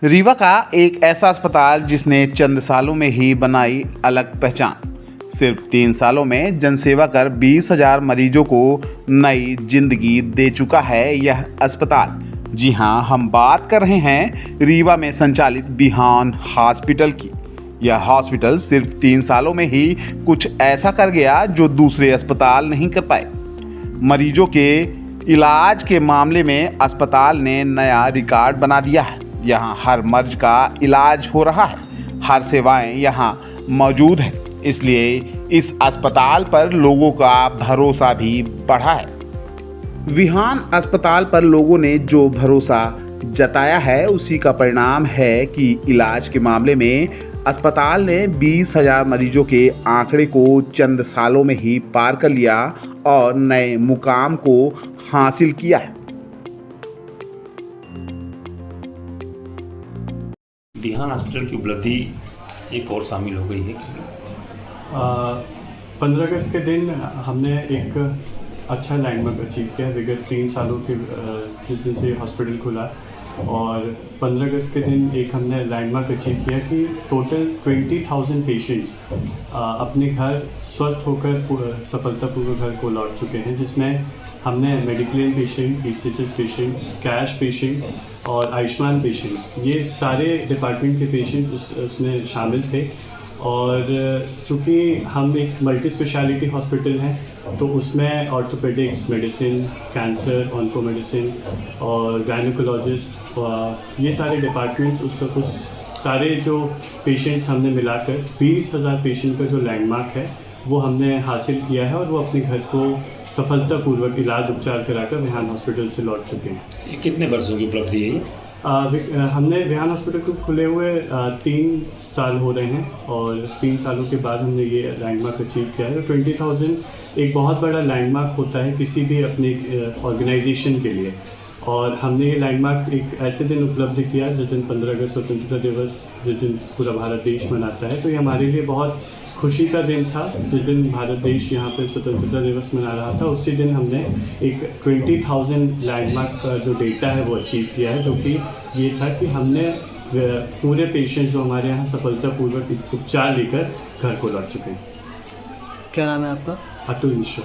रीवा का एक ऐसा अस्पताल जिसने चंद सालों में ही बनाई अलग पहचान। सिर्फ 3 सालों में जनसेवा कर 20,000 मरीजों को नई जिंदगी दे चुका है यह अस्पताल। जी हां, हम बात कर रहे हैं रीवा में संचालित बिहान हॉस्पिटल की। यह हॉस्पिटल सिर्फ 3 सालों में ही कुछ ऐसा कर गया जो दूसरे अस्पताल नहीं कर पाए। मरीजों के इलाज के मामले में अस्पताल ने नया रिकॉर्ड बना दिया है। यहाँ हर मर्ज का इलाज हो रहा है, हर सेवाएं यहाँ मौजूद है, इसलिए इस अस्पताल पर लोगों का भरोसा भी बढ़ा है। बिहान अस्पताल पर लोगों ने जो भरोसा जताया है उसी का परिणाम है कि इलाज के मामले में अस्पताल ने 20,000 मरीजों के आंकड़े को चंद सालों में ही पार कर लिया और नए मुकाम को हासिल किया है। बिहान हॉस्पिटल की उपलब्धि एक और शामिल हो गई है। 15 अगस्त के दिन हमने एक अच्छा लैंडमार्क अचीव किया विगत 3 सालों के जिस दिन से हॉस्पिटल खुला, और 15 अगस्त के दिन एक हमने लैंडमार्क अचीव किया कि टोटल 20,000 पेशेंट्स अपने घर स्वस्थ होकर सफलतापूर्वक घर को लौट चुके हैं, जिसमें हमने mediclaim patient, ECHS patient, cash patient और आयुष्मान पेशेंट, ये सारे डिपार्टमेंट के पेशेंट उसमें शामिल थे। और चूँकि हम एक मल्टी स्पेशलिटी हॉस्पिटल हैं तो उसमें orthopaedics, medicine, cancer, onco medicine और गायनेकोलॉजिस्ट, ये सारे डिपार्टमेंट्स उस सारे जो पेशेंट्स हमने मिलाकर 20,000 पेशेंट का जो लैंडमार्क है वो हमने हासिल किया है, और वो अपने घर को सफलतापूर्वक इलाज उपचार कराकर बिहान हॉस्पिटल से लौट चुके हैं। ये कितने वर्षों की उपलब्धि है? हमने बिहान हॉस्पिटल को खुले हुए 3 साल हो रहे हैं, और 3 सालों के बाद हमने ये लैंडमार्क अचीव किया है। 20,000 एक बहुत बड़ा लैंडमार्क होता है किसी भी अपने ऑर्गेनाइजेशन के लिए, और हमने ये लैंडमार्क एक ऐसे दिन उपलब्ध किया जिस दिन 15 अगस्त स्वतंत्रता दिवस, जिस दिन पूरा भारत देश मनाता है। तो ये हमारे लिए बहुत खुशी का दिन था। जिस दिन भारत देश यहाँ पे स्वतंत्रता दिवस मना रहा था, उसी दिन हमने एक 20,000 लैंडमार्क का जो डेटा है वो अचीव किया है, जो कि ये था कि हमने पूरे पेशेंट्स जो हमारे यहाँ सफलतापूर्वक उपचार लेकर घर को लौट चुके हैं। क्या नाम है आपका? अतुल मिश्रा।